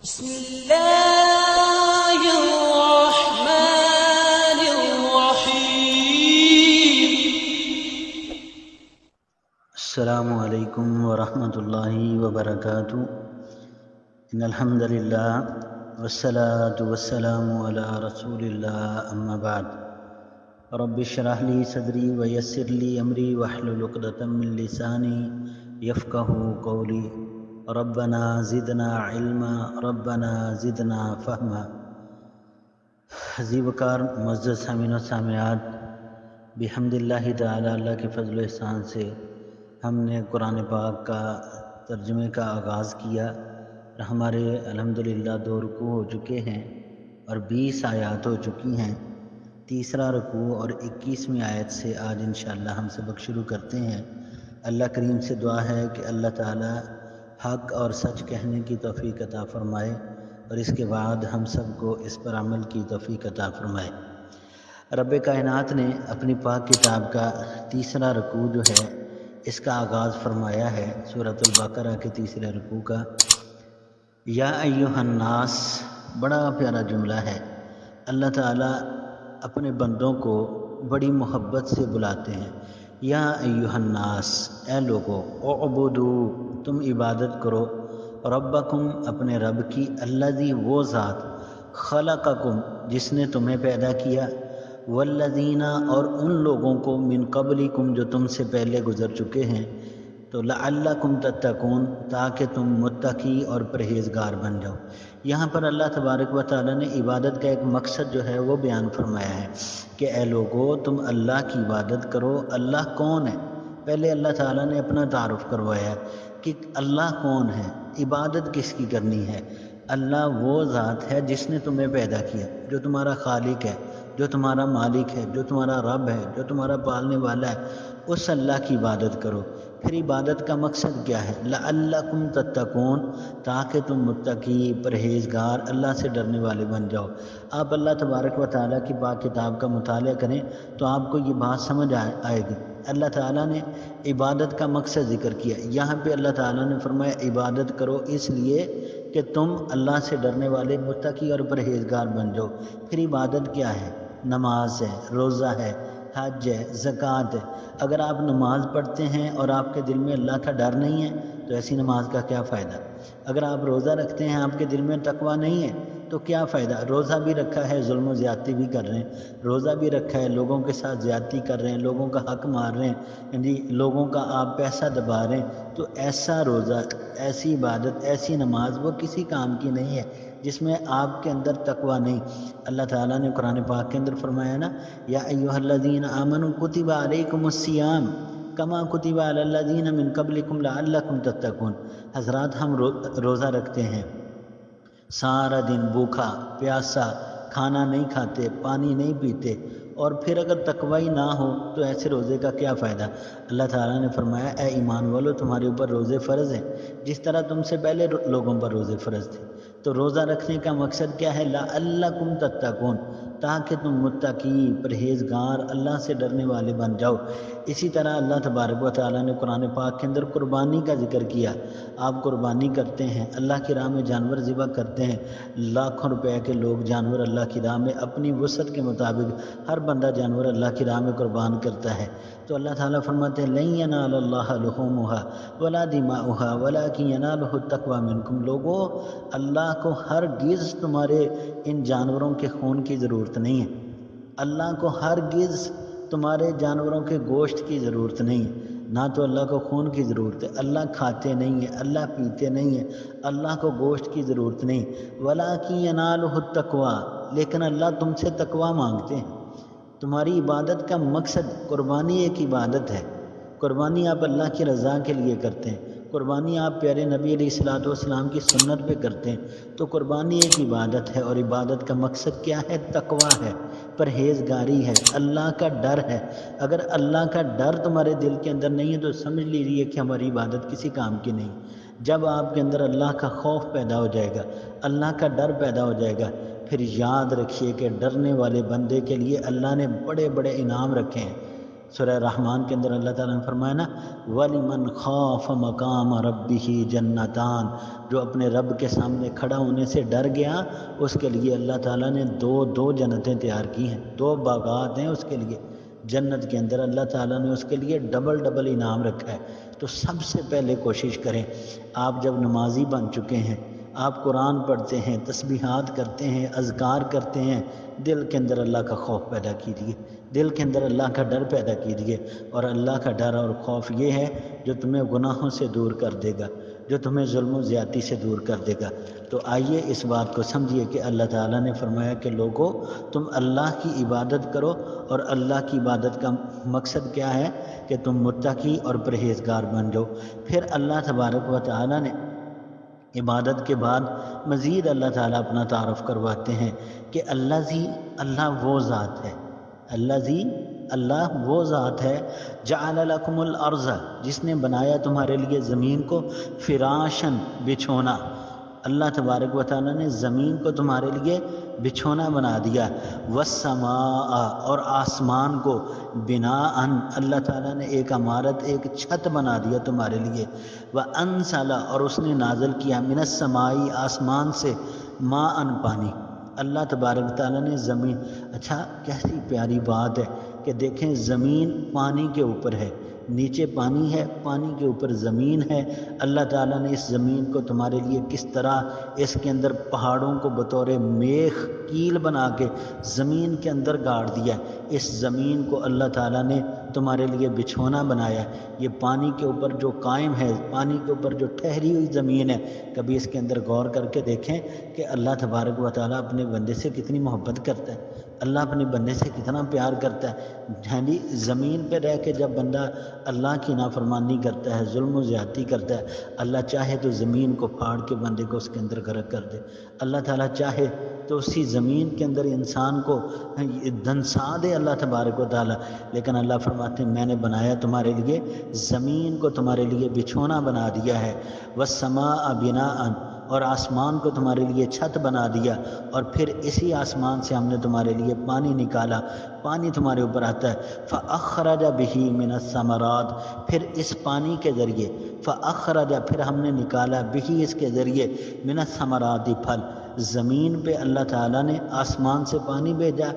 بسم الله الرحمن الرحيم. السلام علیکم ورحمۃ اللہ وبرکاتہ. ان الحمد للہ والصلاة والسلام علی رسول اللہ اما بعد. رب اشرح لی صدری ویسر لی امری واحلل عقدۃ من لسانی یفقہوا قولی. ربنا زدنا علما ربنا زدنا فہما. عزیز وقار معزز سامعین و سامعات، بحمد اللہ تعالی، اللہ کے فضل و احسان سے ہم نے قرآن پاک کا ترجمے کا آغاز کیا اور ہمارے الحمدللہ 2 رکوع ہو چکے ہیں اور 20 آیات ہو چکی ہیں. تیسرا رکوع اور 21ویں آیت سے آج انشاءاللہ ہم سبق شروع کرتے ہیں. اللہ کریم سے دعا ہے کہ اللہ تعالی حق اور سچ کہنے کی توفیق عطا فرمائے اور اس کے بعد ہم سب کو اس پر عمل کی توفیق عطا فرمائے. رب کائنات نے اپنی پاک کتاب کا تیسرا رکوع جو ہے اس کا آغاز فرمایا ہے سورۃ البقرہ کے تیسرے رکوع کا. یا ایھا الناس، بڑا پیارا جملہ ہے. اللہ تعالیٰ اپنے بندوں کو بڑی محبت سے بلاتے ہیں. یا ایھا الناس، اے لوگو، اعبدوا، تم عبادت کرو، ربکم، اپنے رب کی، الذی، وہ ذات، خلقکم، جس نے تمہیں پیدا کیا، والذین، اور ان لوگوں کو، من قبلکم، جو تم سے پہلے گزر چکے ہیں، تو لعلکم تتقون، تاکہ تم متقی اور پرہیزگار بن جاؤ. یہاں پر اللہ تبارک و تعالیٰ نے عبادت کا ایک مقصد جو ہے وہ بیان فرمایا ہے کہ اے لوگو، تم اللہ کی عبادت کرو. اللہ کون ہے؟ پہلے اللہ تعالیٰ نے اپنا تعارف کروایا کہ اللہ کون ہے، عبادت کس کی کرنی ہے. اللہ وہ ذات ہے جس نے تمہیں پیدا کیا، جو تمہارا خالق ہے، جو تمہارا مالک ہے، جو تمہارا رب ہے، جو تمہارا پالنے والا ہے. اس اللہ کی عبادت کرو. پھر عبادت کا مقصد کیا ہے؟ لعلکم تتقون، تاکہ تم متقی، پرہیزگار، اللہ سے ڈرنے والے بن جاؤ. آپ اللہ تبارک و تعالیٰ کی پاک کتاب کا مطالعہ کریں تو آپ کو یہ بات سمجھ آئے گی. اللہ تعالیٰ نے عبادت کا مقصد ذکر کیا. یہاں پہ اللہ تعالیٰ نے فرمایا عبادت کرو اس لیے کہ تم اللہ سے ڈرنے والے، متقی اور پرہیزگار بن جاؤ. پھر عبادت کیا ہے؟ نماز ہے، روزہ ہے، حج ہے، زکوٰۃ ہے. اگر آپ نماز پڑھتے ہیں اور آپ کے دل میں اللہ کا ڈر نہیں ہے تو ایسی نماز کا کیا فائدہ؟ اگر آپ روزہ رکھتے ہیں، آپ کے دل میں تقویٰ نہیں ہے تو کیا فائدہ؟ روزہ بھی رکھا ہے، ظلم و زیادتی بھی کر رہے ہیں. روزہ بھی رکھا ہے، لوگوں کے ساتھ زیادتی کر رہے ہیں، لوگوں کا حق مار رہے ہیں، لوگوں کا آپ پیسہ دبا رہے ہیں. تو ایسا روزہ، ایسی عبادت، ایسی نماز وہ کسی کام کی نہیں ہے جس میں آپ کے اندر تقویٰ نہیں. اللہ تعالیٰ نے قرآن پاک کے اندر فرمایا نا، یا ایھا الذین آمنوا کتب علیکم الصیام کما کتب علی الذین من قبلکم لعلکم تتقون. حضرات، ہم روزہ رکھتے ہیں، سارا دن بھوکا پیاسا، کھانا نہیں کھاتے، پانی نہیں پیتے، اور پھر اگر تقوی نہ ہو تو ایسے روزے کا کیا فائدہ؟ اللہ تعالیٰ نے فرمایا اے ایمان والو، تمہارے اوپر روزے فرض ہیں جس طرح تم سے پہلے لوگوں پر روزے فرض تھے. تو روزہ رکھنے کا مقصد کیا ہے؟ لعلکم تتقون، تاکہ تم متقی، پرہیزگار، اللہ سے ڈرنے والے بن جاؤ. اسی طرح اللہ تبارک و تعالیٰ نے قرآن پاک کے اندر قربانی کا ذکر کیا. آپ قربانی کرتے ہیں، اللہ کی راہ میں جانور ذبح کرتے ہیں. لاکھوں روپے کے لوگ جانور اللہ کی راہ میں اپنی وسعت کے مطابق ہر بندہ جانور اللہ کی راہ میں قربان کرتا ہے. تو اللہ تعالیٰ فرماتے ہیں لن ینال اللہ لحومها ولا دماؤها ولکن ینالہ التقوی منکم. لوگو، اللہ کو ہرگز تمہارے ان جانوروں کے خون کی ضرورت نہیں ہے. اللہ کو ہرگز تمہارے جانوروں کے گوشت کی ضرورت نہیں ہے. نہ تو اللہ کو خون کی ضرورت ہے، اللہ کھاتے نہیں ہیں، اللہ پیتے نہیں ہیں، اللہ کو گوشت کی ضرورت نہیں. وَلَٰكِن يَنَالُهُ التَّقْوَىٰ، لیکن اللہ تم سے تقویٰ مانگتے ہیں. تمہاری عبادت کا مقصد، قربانی ایک عبادت ہے. قربانی آپ اللہ کی رضا کے لیے کرتے ہیں. قربانی آپ پیارے نبی علیہ الصلوۃ والسلام کی سنت پہ کرتے ہیں. تو قربانی ایک عبادت ہے، اور عبادت کا مقصد کیا ہے؟ تقویٰ ہے، پرہیزگاری ہے، اللہ کا ڈر ہے. اگر اللہ کا ڈر تمہارے دل کے اندر نہیں ہے تو سمجھ لیجیے کہ ہماری عبادت کسی کام کی نہیں. جب آپ کے اندر اللہ کا خوف پیدا ہو جائے گا، اللہ کا ڈر پیدا ہو جائے گا، پھر یاد رکھیے کہ ڈرنے والے بندے کے لیے اللہ نے بڑے بڑے انعام رکھے ہیں. سورہ رحمان کے اندر اللہ تعالیٰ نے فرمایا نا وَلِمَنْ خَافَ مَقَامَ رَبِّهِ جَنَّتَانِ، جو اپنے رب کے سامنے کھڑا ہونے سے ڈر گیا اس کے لیے اللہ تعالیٰ نے دو جنتیں تیار کی ہیں، 2 باغات ہیں اس کے لیے جنت کے اندر۔ اللہ تعالیٰ نے اس کے لیے ڈبل انعام رکھا ہے۔ تو سب سے پہلے کوشش کریں، آپ جب نمازی بن چکے ہیں، آپ قرآن پڑھتے ہیں، تسبیحات کرتے ہیں، اذکار کرتے ہیں، دل کے اندر اللہ کا خوف پیدا کیجیے، دل کے اندر اللہ کا ڈر پیدا کیجیے، اور اللہ کا ڈر اور خوف یہ ہے جو تمہیں گناہوں سے دور کر دے گا، جو تمہیں ظلم و زیادتی سے دور کر دے گا۔ تو آئیے اس بات کو سمجھیے کہ اللہ تعالیٰ نے فرمایا کہ لوگوں تم اللہ کی عبادت کرو، اور اللہ کی عبادت کا مقصد کیا ہے کہ تم متقی اور پرہیزگار بن جاؤ۔ پھر اللہ تبارک و تعالیٰ نے عبادت کے بعد مزید اللہ تعالیٰ اپنا تعارف کرواتے ہیں کہ اللہ وہ ذات ہے، اللہ وہ ذات ہے جعل لکم الارض، جس نے بنایا تمہارے لیے زمین کو فراشن، بچھونا۔ اللہ تبارک و تعالیٰ نے زمین کو تمہارے لیے بچھونا بنا دیا، والسماء، اور آسمان کو بناء، اللہ تعالیٰ نے ایک عمارت، ایک چھت بنا دیا تمہارے لیے، وانزل، اور اس نے نازل کیا من السماء، آسمان سے، ماء، پانی۔ اللہ تبارک تعالیٰ نے زمین، اچھا کیسی پیاری بات ہے کہ دیکھیں زمین پانی کے اوپر ہے، نیچے پانی ہے، پانی کے اوپر زمین ہے۔ اللہ تعالیٰ نے اس زمین کو تمہارے لیے کس طرح اس کے اندر پہاڑوں کو بطور میخ کیل بنا کے زمین کے اندر گاڑ دیا۔ اس زمین کو اللہ تعالیٰ نے تمہارے لیے بچھونا بنایا۔ یہ پانی کے اوپر جو قائم ہے، پانی کے اوپر جو ٹھہری ہوئی زمین ہے، کبھی اس کے اندر غور کر کے دیکھیں کہ اللہ تبارک و تعالیٰ اپنے بندے سے کتنی محبت کرتا ہے، اللہ اپنے بندے سے کتنا پیار کرتا ہے۔ زمین پہ رہ کے جب بندہ اللہ کی نافرمانی کرتا ہے، ظلم و زیادتی کرتا ہے، اللہ چاہے تو زمین کو پھاڑ کے بندے کو اس کے اندر غرق کر دے، اللہ تعالیٰ چاہے تو اسی زمین کے اندر انسان کو دھنسا دے اللہ تبارک و تعالیٰ، لیکن اللہ فرماتے ہیں میں نے بنایا تمہارے لیے زمین کو، تمہارے لیے بچھونا بنا دیا ہے، والسماء بناء، اور آسمان کو تمہارے لیے چھت بنا دیا، اور پھر اسی آسمان سے ہم نے تمہارے لیے پانی نکالا، پانی تمہارے اوپر آتا ہے، فأخرج به من الثمرات، پھر اس پانی کے ذریعے، فأخرج، پھر ہم نے نکالا، به، اس کے ذریعے، من الثمرات، پھل۔ زمین پہ اللہ تعالیٰ نے آسمان سے پانی بھیجا،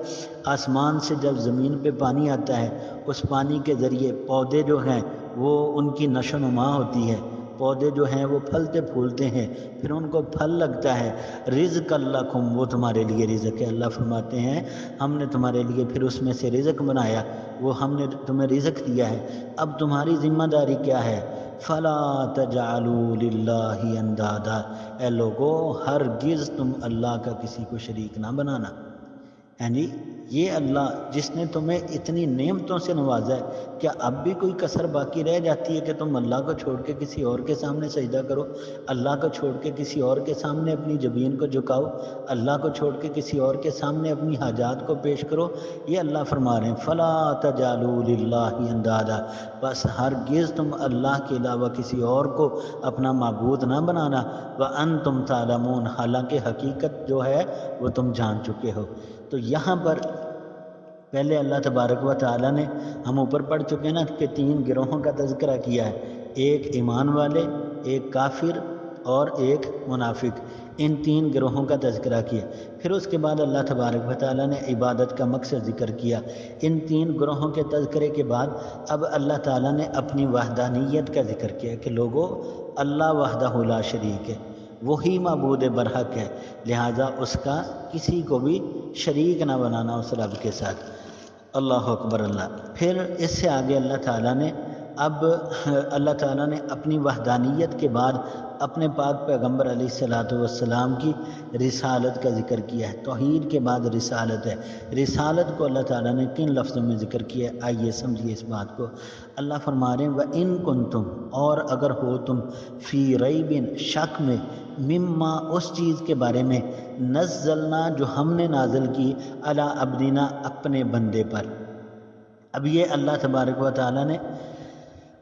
آسمان سے جب زمین پہ پانی آتا ہے، اس پانی کے ذریعے پودے جو ہیں وہ ان کی نشو و نما ہوتی ہے، پودے جو ہیں وہ پھلتے پھولتے ہیں، پھر ان کو پھل لگتا ہے، رزق لکم، وہ تمہارے لیے رزق ہے۔ اللہ فرماتے ہیں ہم نے تمہارے لیے پھر اس میں سے رزق بنایا، وہ ہم نے تمہیں رزق دیا ہے، اب تمہاری ذمہ داری کیا ہے؟ فلا تجعلوا للہ اندادا، اے لوگو ہرگز تم اللہ کا کسی کو شریک نہ بنانا۔ یعنی یہ اللہ جس نے تمہیں اتنی نعمتوں سے نوازا ہے، کیا اب بھی کوئی کسر باقی رہ جاتی ہے کہ تم اللہ کو چھوڑ کے کسی اور کے سامنے سجدہ کرو، اللہ کو چھوڑ کے کسی اور کے سامنے اپنی جبین کو جھکاؤ، اللہ کو چھوڑ کے کسی اور کے سامنے اپنی حاجات کو پیش کرو؟ یہ اللہ فرما رہے ہیں فلا تجعلوا للہ اندادا، بس ہرگز تم اللہ کے علاوہ کسی اور کو اپنا معبود نہ بنانا، وانتم تعلمون، حالانکہ حقیقت جو ہے وہ تم جان چکے ہو۔ تو یہاں پر پہلے اللہ تبارک و تعالیٰ نے، ہم اوپر پڑھ چکے نا کہ 3 گروہوں کا تذکرہ کیا ہے، ایک ایمان والے، ایک کافر اور ایک منافق، ان 3 گروہوں کا تذکرہ کیا۔ پھر اس کے بعد اللہ تبارک و تعالیٰ نے عبادت کا مقصد ذکر کیا۔ ان 3 گروہوں کے تذکرے کے بعد اب اللہ تعالیٰ نے اپنی وحدانیت کا ذکر کیا کہ لوگو اللہ وحدہ لا شریک ہے، وہی معبود برحق ہے، لہٰذا اس کا کسی کو بھی شریک نہ بنانا اس رب کے ساتھ۔ اللہ اکبر اللہ۔ پھر اس سے آگے اللہ تعالیٰ نے اپنی وحدانیت کے بعد اپنے پاک پیغمبر علیہ السلام کی رسالت کا ذکر کیا ہے۔ توحید کے بعد رسالت ہے۔ رسالت کو اللہ تعالیٰ نے کن لفظوں میں ذکر کیا ہے؟ آئیے سمجھیے اس بات کو۔ اللہ فرما رہے ہیں وَإِن كُنتُمْ، اور اگر ہو تم، فی ریب، شک میں، مما، اس چیز کے بارے میں، نزلنا، جو ہم نے نازل کی، علی عبدنا، اپنے بندے پر۔ اب یہ اللہ تبارک و تعالیٰ نے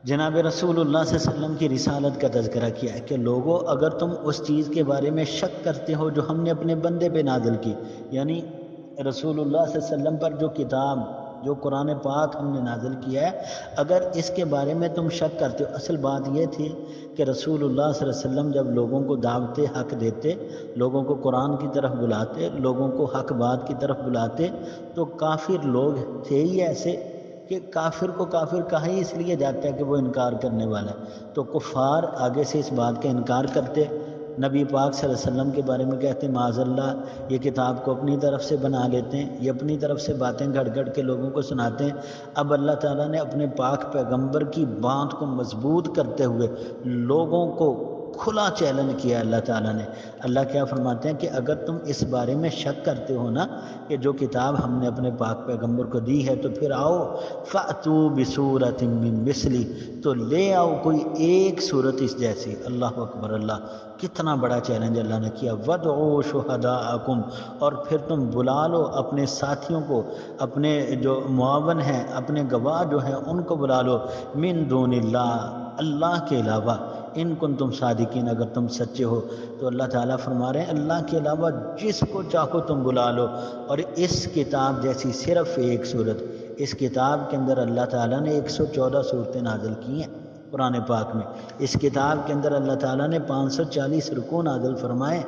جناب رسول اللہ صلی اللہ علیہ وسلم کی رسالت کا تذکرہ کیا ہے کہ لوگوں اگر تم اس چیز کے بارے میں شک کرتے ہو جو ہم نے اپنے بندے پہ نازل کی، یعنی رسول اللہ صلی اللہ علیہ وسلم پر جو کتاب جو قرآن پاک ہم نے نازل کیا ہے، اگر اس کے بارے میں تم شک کرتے ہو۔ اصل بات یہ تھی کہ رسول اللہ صلی اللہ علیہ وسلم جب لوگوں کو دعوت حق دیتے، لوگوں کو قرآن کی طرف بلاتے، لوگوں کو حق بات کی طرف بلاتے، تو کافر لوگ تھے ہی ایسے کہ کافر کو کافر کہا ہی اس لیے جاتا ہے کہ وہ انکار کرنے والا ہے، تو کفار آگے سے اس بات کا انکار کرتے، نبی پاک صلی اللہ علیہ وسلم کے بارے میں کہتے ہیں معاذ اللہ یہ کتاب کو اپنی طرف سے بنا لیتے ہیں، یہ اپنی طرف سے باتیں گھڑ گھڑ کے لوگوں کو سناتے ہیں۔ اب اللہ تعالیٰ نے اپنے پاک پیغمبر کی بات کو مضبوط کرتے ہوئے لوگوں کو کھلا چیلنج کیا اللہ تعالیٰ نے۔ اللہ کیا فرماتے ہیں کہ اگر تم اس بارے میں شک کرتے ہو نا کہ جو کتاب ہم نے اپنے پاک پیغمبر کو دی ہے، تو پھر آؤ فَأْتُوا بِسُورَةٍ مِّن مِّثْلِهِ، تو لے آؤ کوئی ایک صورت اس جیسی۔ اللہ اکبر، اللہ کتنا بڑا چیلنج اللہ نے کیا۔ وَادْعُوا شُهَدَاءَكُمْ، اور پھر تم بلا لو اپنے ساتھیوں کو، اپنے جو معاون ہیں، اپنے گواہ جو ہیں ان کو بلا لو، من دون اللہ، اللہ کے علاوہ، ان کنتم صادقین، اگر تم سچے ہو۔ تو اللہ تعالیٰ فرما رہے ہیں اللہ کے علاوہ جس کو چاہو تم بلا لو، اور اس کتاب جیسی صرف ایک صورت، اس کتاب کے اندر اللہ تعالیٰ نے 114 صورتیں نازل کی ہیں قرآن پاک میں، اس کتاب کے اندر اللہ تعالیٰ نے 540 رکوع نازل فرمائے۔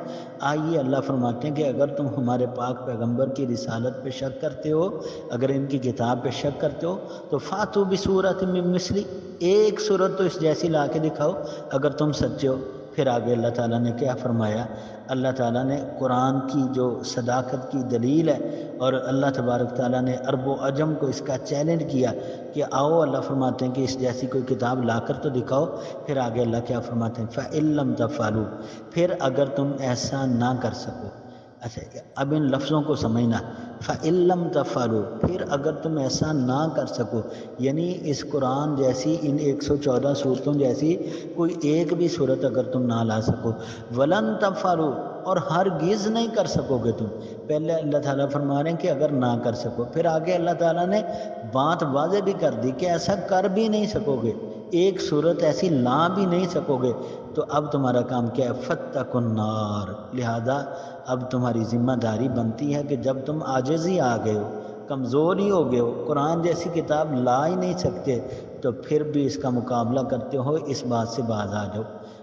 آئیے اللہ فرماتے ہیں کہ اگر تم ہمارے پاک پیغمبر کی رسالت پہ شک کرتے ہو، اگر ان کی کتاب پہ شک کرتے ہو، تو فاتو بسورۃ من مثلی، ایک صورت تو اس جیسی لا کے دکھاؤ اگر تم سچے ہو۔ پھر آگے اللہ تعالیٰ نے کیا فرمایا؟ اللہ تعالیٰ نے قرآن کی جو صداقت کی دلیل ہے، اور اللہ تبارک تعالیٰ نے عرب و عجم کو اس کا چیلنج کیا کہ آؤ، اللہ فرماتے ہیں کہ اس جیسی کوئی کتاب لا کر تو دکھاؤ۔ پھر آگے اللہ کیا فرماتے ہیں؟ فَإِن لَّمْ تَفْعَلُوا، پھر اگر تم ایسا نہ کر سکو۔ اچھا، اب ان لفظوں کو سمجھنا، فَإِن لَّمْ تَفْعَلُوا، پھر اگر تم ایسا نہ کر سکو، یعنی اس قرآن جیسی، ان 114 صورتوں جیسی کوئی ایک بھی صورت اگر تم نہ لا سکو، وَلَن تَفْعَلُوا، اور ہرگز نہیں کر سکو گے تم۔ پہلے اللہ تعالیٰ فرما رہے ہیں کہ اگر نہ کر سکو، پھر آگے اللہ تعالیٰ نے بات واضح بھی کر دی کہ ایسا کر بھی نہیں سکو گے، ایک صورت ایسی لا بھی نہیں سکو گے، تو اب تمہارا کام کیا ہے؟ فَاتَّقُوا النَّارَ، لہذا اب تمہاری ذمہ داری بنتی ہے کہ جب تم عاجز ہی آ گئے ہو، کمزور ہی ہو گئے ہو، قرآن جیسی کتاب لا ہی نہیں سکتے، تو پھر بھی اس کا مقابلہ کرتے ہو، اس بات سے باز آ جاؤ،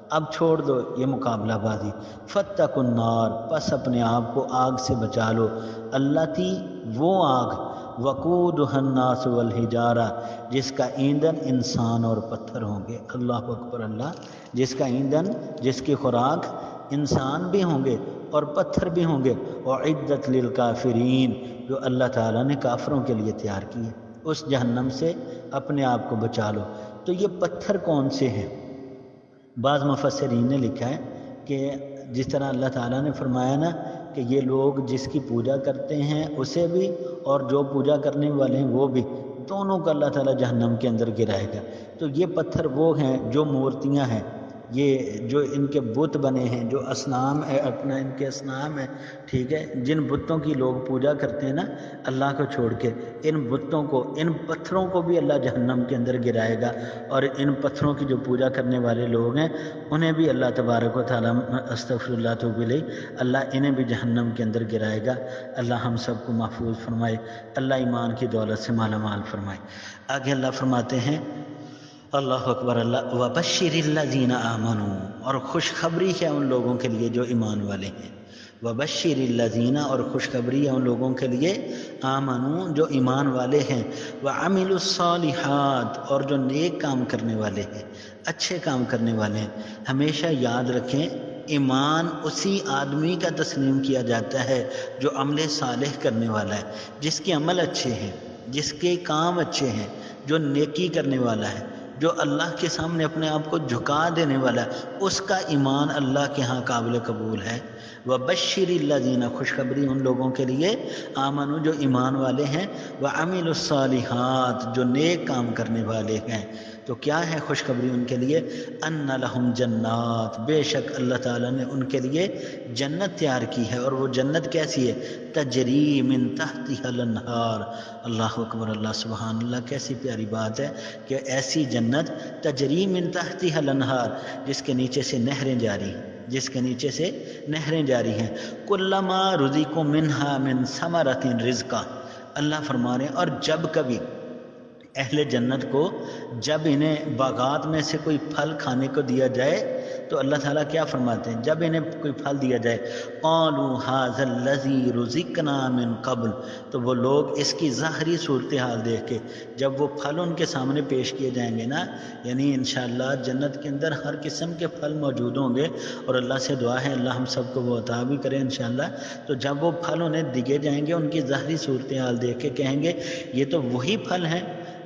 اب چھوڑ دو یہ مقابلہ بازی۔ فَاتَّقُوا النَّارَ، پس اپنے آپ کو آگ سے بچا لو، التی، وہ آگ، وقودها الناس والحجارہ، جس کا ایندھن انسان اور پتھر ہوں گے۔ اللہ اکبر، اللہ، جس کا ایندھن، جس کی خوراک انسان بھی ہوں گے اور پتھر بھی ہوں گے، اعدت للکافرین، جو اللہ تعالیٰ نے کافروں کے لیے تیار کی ہے۔ اس جہنم سے اپنے آپ کو بچا لو۔ تو یہ پتھر کون سے ہیں؟ بعض مفسرین نے لکھا ہے کہ جس طرح اللہ تعالیٰ نے فرمایا نا کہ یہ لوگ جس کی پوجا کرتے ہیں اسے بھی، اور جو پوجا کرنے والے ہیں وہ بھی، دونوں کو اللہ تعالیٰ جہنم کے اندر گرائے گا۔ تو یہ پتھر وہ ہیں جو مورتیاں ہیں، یہ جو ان کے بت بنے ہیں، جو اصنام ہے، اپنا ان کے اصنام ہے، ٹھیک ہے، جن بتوں کی لوگ پوجا کرتے ہیں نا اللہ کو چھوڑ کے، ان بتوں کو، ان پتھروں کو بھی اللہ جہنم کے اندر گرائے گا، اور ان پتھروں کی جو پوجا کرنے والے لوگ ہیں انہیں بھی اللہ تبارک و تعالیٰ، استغفر اللہ توب الیہ، اللہ انہیں بھی جہنم کے اندر گرائے گا۔ اللہ ہم سب کو محفوظ فرمائے، اللہ ایمان کی دولت سے مالا مال فرمائے۔ آگے اللہ فرماتے ہیں، اللہ اکبر، اللہ، وَبَشِّرِ الَّذِينَ آمَنُوا، اور خوشخبری ہے ان لوگوں کے لیے جو ایمان والے ہیں۔ وَبَشِّرِ الَّذِينَ، اور خوشخبری ہے ان لوگوں کے لیے، آمنوا، جو ایمان والے ہیں، وَعَمِلُوا الصَّالِحَاتِ، اور جو نیک کام کرنے والے ہیں، اچھے کام کرنے والے ہیں۔ ہمیشہ یاد رکھیں، ایمان اسی آدمی کا تسلیم کیا جاتا ہے جو عمل صالح کرنے والا ہے، جس کے عمل اچھے ہیں، جس کے کام اچھے ہیں، جو نیکی کرنے والا ہے، جو اللہ کے سامنے اپنے آپ کو جھکا دینے والا ہے، اس کا ایمان اللہ کے ہاں قابل قبول ہے۔ وَبَشِّرِ الَّذِينَ، خوشخبری ان لوگوں کے لیے، آمنوا، جو ایمان والے ہیں، وَعَمِلُوا الصَّالِحَاتِ، جو نیک کام کرنے والے ہیں۔ تو کیا ہے خوشخبری ان کے لیے؟ اَنَّ لَهُمْ جَنَّاتٍ، بے شک اللہ تعالیٰ نے ان کے لیے جنت تیار کی ہے، اور وہ جنت کیسی ہے؟ تجری من تحتها الانہار۔ اللہ اکبر، اللہ، سبحان اللہ، کیسی پیاری بات ہے کہ ایسی جنت، تجری من تحتها الانہار، جس کے نیچے سے نہریں جاری ہیں، جس کے نیچے سے نہریں جاری ہیں۔ کلما رزقوا منها من ثمرۃ رزقا، اللہ فرما رہے ہیں اور جب کبھی اہل جنت کو جب انہیں باغات میں سے کوئی پھل کھانے کو دیا جائے تو اللہ تعالیٰ کیا فرماتے ہیں؟ جب انہیں کوئی پھل دیا جائے قالوا ھذا الذی رزقنا من قبل، تو وہ لوگ اس کی ظاہری صورتحال دیکھ کے جب وہ پھل ان کے سامنے پیش کیے جائیں گے نا، یعنی انشاءاللہ جنت کے اندر ہر قسم کے پھل موجود ہوں گے، اور اللہ سے دعا ہے اللہ ہم سب کو وہ عطا بھی کرے انشاءاللہ، تو جب وہ پھل انہیں دیے جائیں گے ان کی ظاہری صورتحال دیکھ کے کہیں گے یہ تو وہی پھل ہیں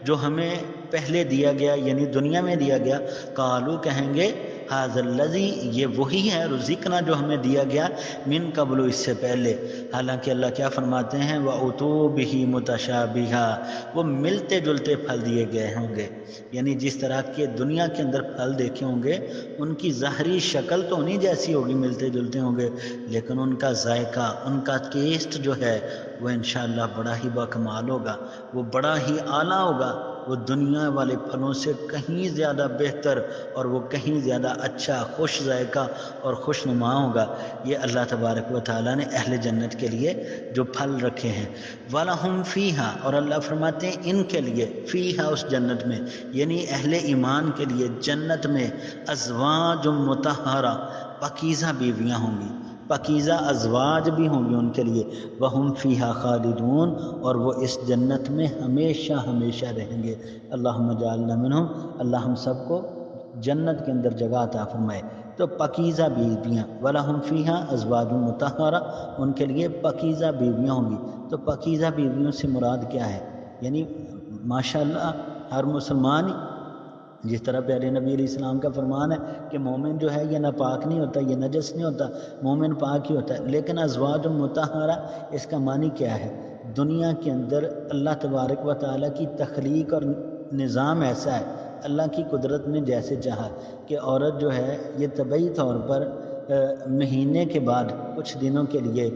جو ہمیں پہلے دیا گیا، یعنی دنیا میں دیا گیا۔ قالو کہیں گے ھذا الذی، یہ وہی ہے رزقنا جو ہمیں دیا گیا من قبل، اس سے پہلے۔ حالانکہ اللہ کیا فرماتے ہیں وَأُتُوا بِهِ مُتَشَابِهًا، وہ ملتے جلتے پھل دیے گئے ہوں گے، یعنی جس طرح کے دنیا کے اندر پھل دیکھے ہوں گے ان کی ظاہری شکل تو انہی جیسی ہوگی، ملتے جلتے ہوں گے، لیکن ان کا ذائقہ، ان کا ٹیسٹ جو ہے وہ انشاءاللہ بڑا ہی باکمال ہوگا، وہ بڑا ہی اعلیٰ ہوگا، وہ دنیا والے پھلوں سے کہیں زیادہ بہتر اور وہ کہیں زیادہ اچھا، خوش ذائقہ اور خوش نما ہوگا۔ یہ اللہ تبارک و تعالیٰ نے اہل جنت کے لیے جو پھل رکھے ہیں۔ وَلَهُمْ فِيهَا، اور اللہ فرماتے ہیں ان کے لیے، فیہا اس جنت میں، یعنی اہل ایمان کے لیے جنت میں ازواج مطہرہ، پاکیزہ بیویاں ہوں گی، پاکیزہ ازواج بھی ہوں گے ان کے لیے، وَهُمْ فِيهَا خَالِدُونَ، اور وہ اس جنت میں ہمیشہ ہمیشہ رہیں گے۔ اللہم اجعلنا منہم، اللہ ہم سب کو جنت کے اندر جگہ عطا فرمائے۔ تو پاکیزہ بیویاں، وَلَهُمْ فِيهَا أَزْوَاجٌ مُطَہَّرَةٌ، ان کے لیے پاکیزہ بیویاں ہوں گی۔ تو پاکیزہ بیویوں سے مراد کیا ہے؟ یعنی ماشاءاللہ ہر مسلمان، جس طرح پیارے نبی علیہ السلام کا فرمان ہے کہ مومن جو ہے یہ ناپاک نہیں ہوتا، یہ نجس نہیں ہوتا، مومن پاک ہی ہوتا ہے، لیکن ازواج مطہرہ اس کا معنی کیا ہے؟ دنیا کے اندر اللہ تبارک و تعالیٰ کی تخلیق اور نظام ایسا ہے، اللہ کی قدرت نے جیسے چاہا کہ عورت جو ہے یہ طبعی طور پر مہینے کے بعد کچھ دنوں کے لیے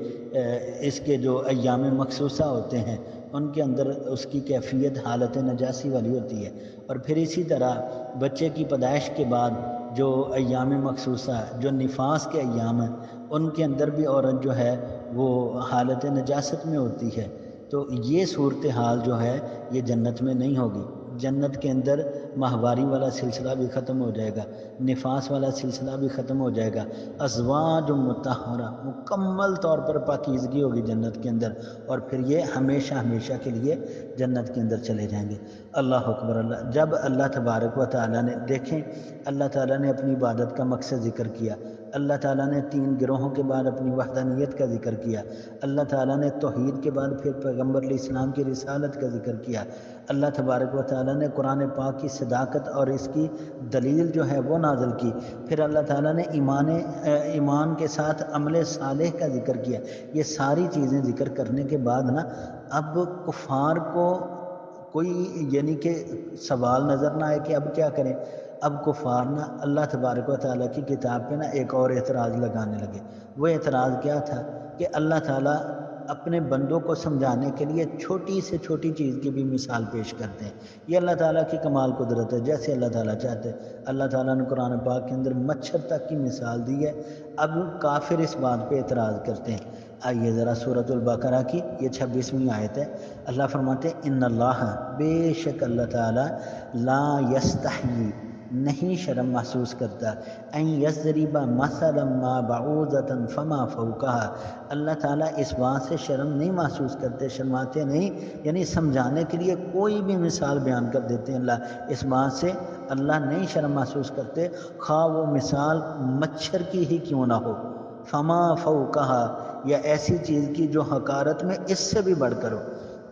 اس کے جو ایام مخصوصہ ہوتے ہیں ان کے اندر اس کی کیفیت حالت نجاسی والی ہوتی ہے، اور پھر اسی طرح بچے کی پیدائش کے بعد جو ایام مخصوصہ جو نفاس کے ایام ہیں ان کے اندر بھی عورت جو ہے وہ حالت نجاست میں ہوتی ہے۔ تو یہ صورتحال جو ہے یہ جنت میں نہیں ہوگی۔ جنت کے اندر ماہواری والا سلسلہ بھی ختم ہو جائے گا، نفاس والا سلسلہ بھی ختم ہو جائے گا، ازواج مطہرہ، مکمل طور پر پاکیزگی ہوگی جنت کے اندر، اور پھر یہ ہمیشہ ہمیشہ کے لیے جنت کے اندر چلے جائیں گے۔ اللہ اکبر اللہ۔ جب اللہ تبارک و تعالیٰ نے، دیکھیں اللہ تعالیٰ نے اپنی عبادت کا مقصد ذکر کیا، اللہ تعالیٰ نے 3 گروہوں کے بعد اپنی وحدانیت کا ذکر کیا، اللہ تعالیٰ نے توحید کے بعد پھر پیغمبر علیہ السلام کی رسالت کا ذکر کیا، اللہ تبارک و تعالیٰ نے قرآن پاک کی صداقت اور اس کی دلیل جو ہے وہ نازل کی، پھر اللہ تعالیٰ نے ایمان کے ساتھ عمل صالح کا ذکر کیا۔ یہ ساری چیزیں ذکر کرنے کے بعد نا اب کفار کو کوئی یعنی کہ سوال نظر نہ آئے کہ اب کیا کریں۔ اب کفار نا اللہ تبارک و تعالیٰ کی کتاب پہ نا ایک اور اعتراض لگانے لگے۔ وہ اعتراض کیا تھا کہ اللہ تعالیٰ اپنے بندوں کو سمجھانے کے لیے چھوٹی سے چھوٹی چیز کی بھی مثال پیش کرتے ہیں۔ یہ اللہ تعالیٰ کی کمال قدرت ہے، جیسے اللہ تعالیٰ چاہتے ہیں۔ اللہ تعالیٰ نے قرآن پاک کے اندر مچھر تک کی مثال دی ہے۔ اب کافر اس بات پہ اعتراض کرتے ہیں۔ آئیے ذرا سورۃ البقرہ کی یہ 26ویں آیت ہے۔ اللہ فرماتے ہیں ان اللہ، بے شک اللہ تعالیٰ، لا یستحیی، نہیں شرم محسوس کرتا، ان یضرب مثلا ما بعوضۃ فما فوقها، اللہ تعالیٰ اس بات سے شرم نہیں محسوس کرتے، شرماتے نہیں، یعنی سمجھانے کے لیے کوئی بھی مثال بیان کر دیتے ہیں اللہ، اس بات سے اللہ نہیں شرم محسوس کرتے، خواہ وہ مثال مچھر کی ہی کیوں نہ ہو، فما فوقها، یا ایسی چیز کی جو حقارت میں اس سے بھی بڑھ کر ہو،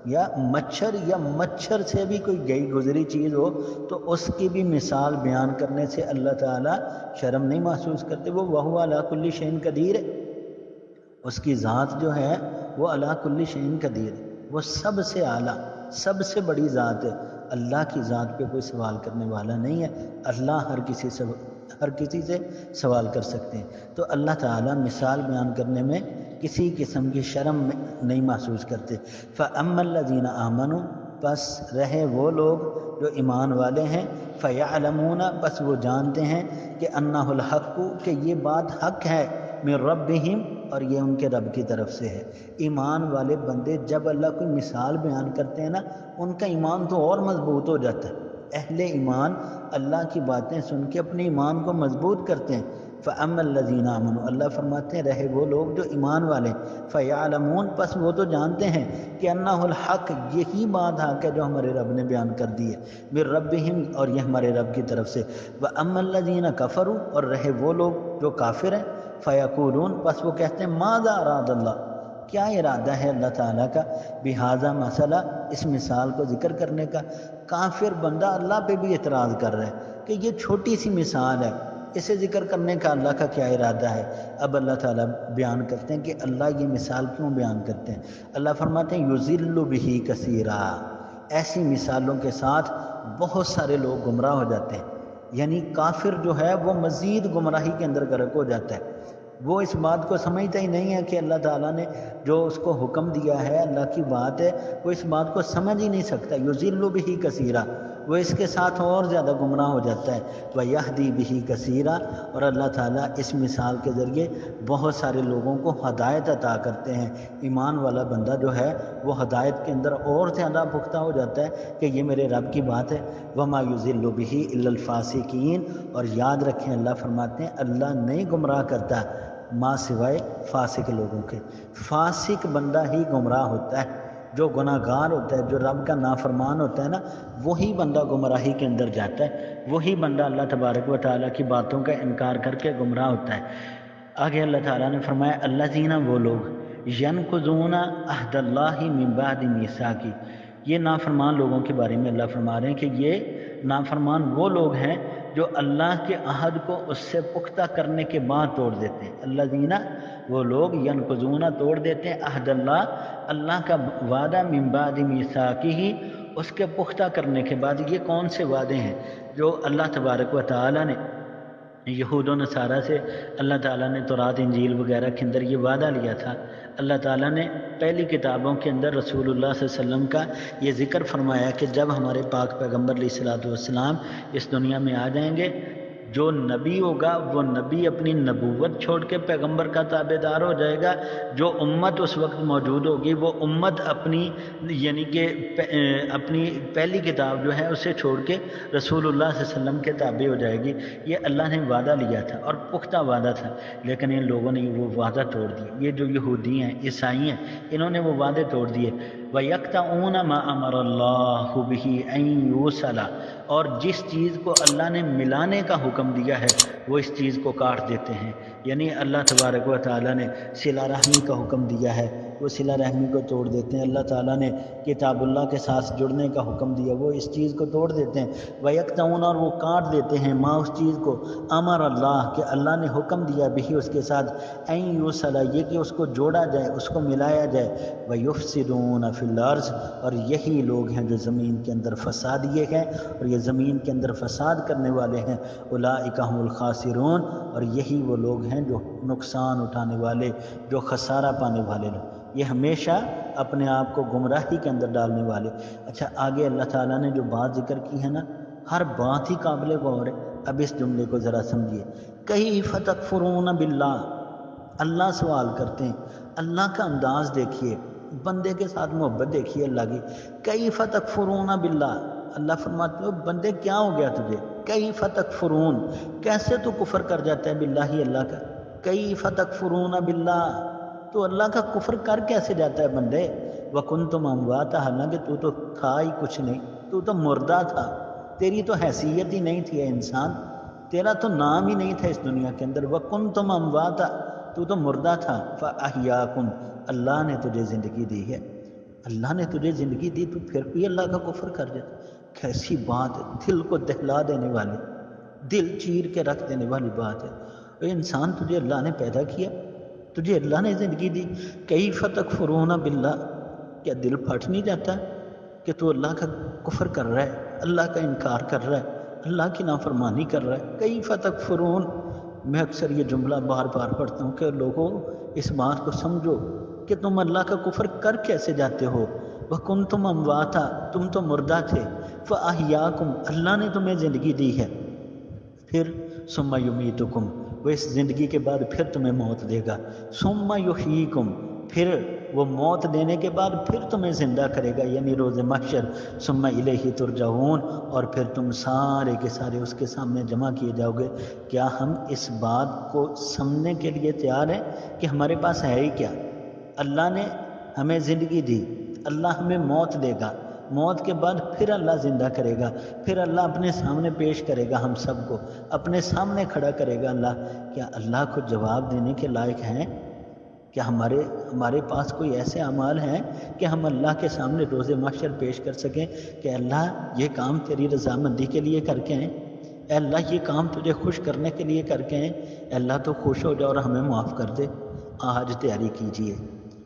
یا مچھر سے بھی کوئی گئی گزری چیز ہو تو اس کی بھی مثال بیان کرنے سے اللہ تعالیٰ شرم نہیں محسوس کرتے۔ وہ وَهُوَ عَلَىٰ كُلِّ شَيْءٍ قدیر ہے، اس کی ذات جو ہے وہ عَلَىٰ كُلِّ شَيْءٍ قدیر ہے، وہ سب سے اعلیٰ، سب سے بڑی ذات ہے۔ اللہ کی ذات پہ کوئی سوال کرنے والا نہیں ہے، اللہ ہر کسی سے سوال کر سکتے ہیں۔ تو اللہ تعالیٰ مثال بیان کرنے میں کسی قسم کی شرم نہیں محسوس کرتے۔ فَأَمَّا الَّذِينَ آمَنُوا، پس رہے وہ لوگ جو ایمان والے ہیں، فَيَعْلَمُونَ، پس وہ جانتے ہیں کہ أَنَّهُ الْحَقُّ، کہ یہ بات حق ہے، مِن رَبِّهِمْ، اور یہ ان کے رب کی طرف سے ہے۔ ایمان والے بندے جب اللہ کوئی مثال بیان کرتے ہیں نا، ان کا ایمان تو اور مضبوط ہو جاتا ہے۔ اہل ایمان اللہ کی باتیں سن کے اپنے ایمان کو مضبوط کرتے ہیں۔ فَأَمَّا الَّذِينَ آمَنُوا، اللہ فرماتے ہیں رہے وہ لوگ جو ایمان والے، فَيَعْلَمُونَ، پس وہ تو جانتے ہیں کہ انہ الحق، یہی بات حق ہے جو ہمارے رب نے بیان کر دی ہے، مِن ربہم، اور یہ ہمارے رب کی طرف سے۔ وَأَمَّا الَّذِينَ كَفَرُوا، اور رہے وہ لوگ جو کافر ہیں، فَيَقُولُونَ، پس وہ کہتے ہیں ماذا اراد اللہ، کیا ارادہ ہے اللہ تعالیٰ کا، بہذا مسئلہ، اس مثال کو ذکر کرنے کا۔ کافر بندہ اللہ پہ بھی اعتراض کر رہا ہے کہ یہ چھوٹی سی مثال ہے، اسے ذکر کرنے کا اللہ کا کیا ارادہ ہے۔ اب اللہ تعالیٰ بیان کرتے ہیں کہ اللہ یہ مثال کیوں بیان کرتے ہیں۔ اللہ فرماتے ہیں یضل بہ کثیرا، ایسی مثالوں کے ساتھ بہت سارے لوگ گمراہ ہو جاتے ہیں، یعنی کافر جو ہے وہ مزید گمراہی کے اندر غرق ہو جاتا ہے۔ وہ اس بات کو سمجھتا ہی نہیں ہے کہ اللہ تعالیٰ نے جو اس کو حکم دیا ہے اللہ کی بات ہے، وہ اس بات کو سمجھ ہی نہیں سکتا۔ یضل بہ کثیرا، وہ اس کے ساتھ اور زیادہ گمراہ ہو جاتا ہے۔ وَيَهْدِي بِهِ كَثِيرًا، اور اللہ تعالیٰ اس مثال کے ذریعے بہت سارے لوگوں کو ہدایت عطا کرتے ہیں۔ ایمان والا بندہ جو ہے وہ ہدایت کے اندر اور زیادہ پختہ ہو جاتا ہے کہ یہ میرے رب کی بات ہے۔ وَمَا يُضِلُّ بِهِ إِلَّا الْفَاسِقِينَ، اور یاد رکھیں اللہ فرماتے ہیں اللہ نہیں گمراہ کرتا ماں سوائے فاسق لوگوں کے۔ فاسق بندہ ہی گمراہ ہوتا ہے، جو گناہ گار ہوتا ہے، جو رب کا نافرمان ہوتا ہے نا، وہی بندہ گمراہی کے اندر جاتا ہے، وہی بندہ اللہ تبارک و تعالیٰ کی باتوں کا انکار کر کے گمراہ ہوتا ہے۔ آگے اللہ تعالیٰ نے فرمایا الذین، وہ لوگ ینقضون عہد اللہ من بعد میثاقہ، یہ نافرمان لوگوں کے بارے میں اللہ فرما رہے ہیں کہ یہ نافرمان وہ لوگ ہیں جو اللہ کے عہد کو اس سے پختہ کرنے کے بعد توڑ دیتے ہیں۔ الذین، وہ لوگ ینقضون، توڑ دیتے ہیں، عہد اللہ، اللہ کا وعدہ، من بعد میثاقہ، اس کے پختہ کرنے کے بعد۔ یہ کون سے وعدے ہیں جو اللہ تبارک و تعالیٰ نے یہود و نصارہ سے، اللہ تعالیٰ نے تورات انجیل وغیرہ کے اندر یہ وعدہ لیا تھا۔ اللہ تعالیٰ نے پہلی کتابوں کے اندر رسول اللہ صلی اللہ علیہ وسلم کا یہ ذکر فرمایا کہ جب ہمارے پاک پیغمبر علیہ الصلوۃ والسلام اس دنیا میں آ جائیں گے، جو نبی ہوگا وہ نبی اپنی نبوت چھوڑ کے پیغمبر کا تابع دار ہو جائے گا، جو امت اس وقت موجود ہوگی وہ امت اپنی یعنی کہ اپنی پہلی کتاب جو ہے اسے چھوڑ کے رسول اللہ صلی اللہ علیہ وسلم کے تابع ہو جائے گی۔ یہ اللہ نے وعدہ لیا تھا اور پختہ وعدہ تھا، لیکن ان لوگوں نے وہ وعدہ توڑ دیا۔ یہ جو یہودی ہیں، عیسائی ہیں، انہوں نے وہ وعدے توڑ دیے۔ وَيَقْطَعُونَ مَا أَمَرَ اللَّهُ بِهِ أَن يُوصَلَ، اور جس چیز کو اللہ نے ملانے کا حکم دیا ہے وہ اس چیز کو کاٹ دیتے ہیں۔ یعنی اللہ تبارک و تعالیٰ نے صلہ رحمی کا حکم دیا ہے، وہ صلہ رحمی کو توڑ دیتے ہیں۔ اللہ تعالیٰ نے کتاب اللہ کے ساتھ جڑنے کا حکم دیا، وہ اس چیز کو توڑ دیتے ہیں۔ وَيَقْطَعُونَ، اور وہ کاٹ دیتے ہیں، ماں اس چیز کو، امر اللہ، کہ اللہ نے حکم دیا، بھی اس کے ساتھ، أَن يُوصَلَ، یہ کہ اس کو جوڑا جائے، اس کو ملایا جائے۔ وَيُفْسِدُونَ فِي الْأَرْضِ، اور یہی لوگ ہیں جو زمین کے اندر فسادیے ہیں، اور یہ زمین کے اندر فساد کرنے والے ہیں۔ اولئک هم الخاسرون، اور یہی وہ لوگ ہیں جو نقصان اٹھانے والے، جو خسارہ پانے والے لوگ، یہ ہمیشہ اپنے آپ کو گمراہی کے اندر ڈالنے والے۔ اچھا آگے اللہ تعالیٰ نے جو بات ذکر کی ہے نا، ہر بات ہی قابل غور ہے۔ اب اس جملے کو ذرا سمجھیے، کیف تکفرون باللہ، اللہ سوال کرتے ہیں، اللہ کا انداز دیکھیے، بندے کے ساتھ محبت دیکھیے اللہ کی۔ کیف تکفرون باللہ، اللہ فرماتے ہو بندے کیا ہو گیا تجھے، کیف تکفرون، کیسے تو کفر کر جاتا ہے باللہ، اللہ کا، کیف تکفرون باللہ، تو اللہ کا کفر کر کیسے جاتا ہے بندے۔ وکنتم امواتا، حالانکہ تو تھا ہی کچھ نہیں، تو مردہ تھا، تیری تو حیثیت ہی نہیں تھی اے انسان، تیرا تو نام ہی نہیں تھا اس دنیا کے اندر۔ وکنتم امواتا، تو مردہ تھا، فاحیاکم، اللہ نے تجھے زندگی دی ہے، اللہ نے تجھے زندگی دی، تو پھر بھی اللہ کا کفر کر جاتا۔ کیسی بات ہے، دل کو دہلا دینے والی، دل چیر کے رکھ دینے والی بات ہے۔ اے انسان، تجھے اللہ نے پیدا کیا، تجھے اللہ نے زندگی دی، کیف تکفرون باللہ، کیا دل پھٹ نہیں جاتا کہ تو اللہ کا کفر کر رہا ہے، اللہ کا انکار کر رہا ہے، اللہ کی نافرمانی کر رہا ہے۔ کیف تکفرون، میں اکثر یہ جملہ بار بار پڑھتا ہوں کہ لوگوں اس بات کو سمجھو کہ تم اللہ کا کفر کر کیسے جاتے ہو۔ وکنتم امواتا، تم تو مردہ تھے، فاحیاکم، اللہ نے تمہیں زندگی دی ہے، پھر ثم یمیتکم، وہ اس زندگی کے بعد پھر تمہیں موت دے گا، ثم یحییکم، پھر وہ موت دینے کے بعد پھر تمہیں زندہ کرے گا، یعنی روز محشر، ثم الیہ ترجعون، اور پھر تم سارے کے سارے اس کے سامنے جمع کیے جاؤ گے۔ کیا ہم اس بات کو سمجھنے کے لیے تیار ہیں کہ ہمارے پاس ہے ہی کیا؟ اللہ نے ہمیں زندگی دی، اللہ ہمیں موت دے گا، موت کے بعد پھر اللہ زندہ کرے گا، پھر اللہ اپنے سامنے پیش کرے گا، ہم سب کو اپنے سامنے کھڑا کرے گا اللہ۔ کیا اللہ کو جواب دینے کے لائق ہیں؟ کیا ہمارے پاس کوئی ایسے اعمال ہیں کہ ہم اللہ کے سامنے روز محشر پیش کر سکیں کہ اللہ یہ کام تیری رضامندی کے لیے کر کے ہیں، اے اللہ یہ کام تجھے خوش کرنے کے لیے کر کے ہیں، اے اللہ تو خوش ہو جا اور ہمیں معاف کر دے۔ آج تیاری کیجئے،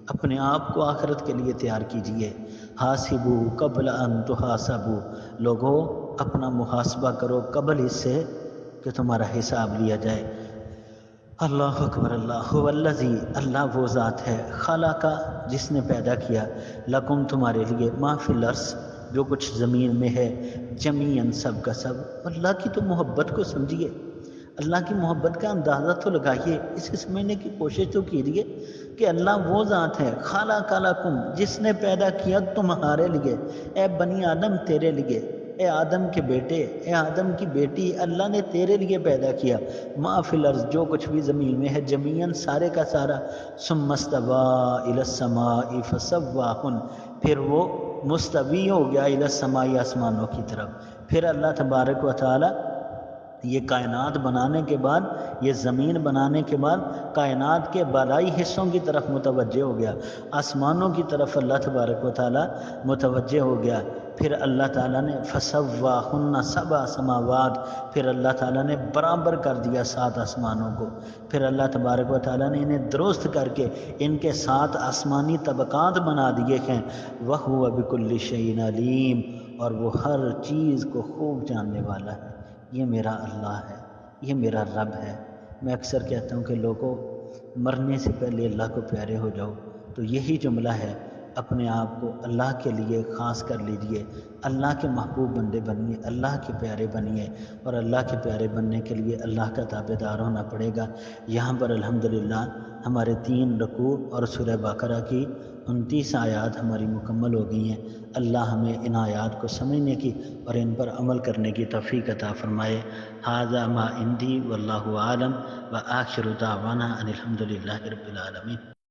اپنے آپ کو آخرت کے لیے تیار کیجئے۔ حاسبو قبل ان تحاسبو، لوگوں اپنا محاسبہ کرو قبل اس سے کہ تمہارا حساب لیا جائے۔ اللہ اکبر، اللہ والذی، اللہ وہ ذات ہے، خلق، جس نے پیدا کیا، لکم تمہارے لیے، ما فی الارض، جو کچھ زمین میں ہے، جمیعاً سب کا سب۔ اللہ کی تو محبت کو سمجھیے، اللہ کی محبت کا اندازہ تو لگائیے، اسے سمجھنے کی کوشش تو کیجیے کہ اللہ وہ ذات ہے، خلق لکم، جس نے پیدا کیا تمہارے لیے، اے بنی آدم تیرے لیے، اے آدم کے بیٹے، اے آدم کی بیٹی، اللہ نے تیرے لیے پیدا کیا، ما فی الارض، جو کچھ بھی زمین میں ہے، جمیعاً سارے کا سارا، ثم استوی الی السماء فسواہن، پھر وہ مستوی ہو گیا الی السماء، آسمانوں کی طرف، پھر اللہ تبارک و تعالی یہ کائنات بنانے کے بعد، یہ زمین بنانے کے بعد کائنات کے بالائی حصوں کی طرف متوجہ ہو گیا، آسمانوں کی طرف اللہ تبارک و تعالی متوجہ ہو گیا، پھر اللہ تعالیٰ نے فسواہن سبع سماوات، پھر اللہ تعالیٰ نے برابر کر دیا 7 آسمانوں کو، پھر اللہ تبارک و تعالیٰ نے انہیں درست کر کے ان کے 7 آسمانی طبقات بنا دیے ہیں، وَهُوَ بِكُلِّ شَيْءٍ عَلِيمٌ، اور وہ ہر چیز کو خوب جاننے والا ہے۔ یہ میرا اللہ ہے، یہ میرا رب ہے۔ میں اکثر کہتا ہوں کہ لوگوں، مرنے سے پہلے اللہ کو پیارے ہو جاؤ، تو یہی جملہ ہے، اپنے آپ کو اللہ کے لیے خاص کر لیجئے، اللہ کے محبوب بندے بنیے، اللہ کے پیارے بنیے، اور اللہ کے پیارے بننے کے لیے اللہ کا تابعدار ہونا پڑے گا۔ یہاں پر الحمدللہ ہمارے 3 رکوع اور سورہ بقرہ کی 29 آیات ہماری مکمل ہو گئی ہیں۔ اللہ ہمیں ان آیات کو سمجھنے کی اور ان پر عمل کرنے کی توفیق عطا فرمائے۔ ھذا ما عندی واللہ اعلم، وآخر دعوانا ان الحمدللہ رب العالمین۔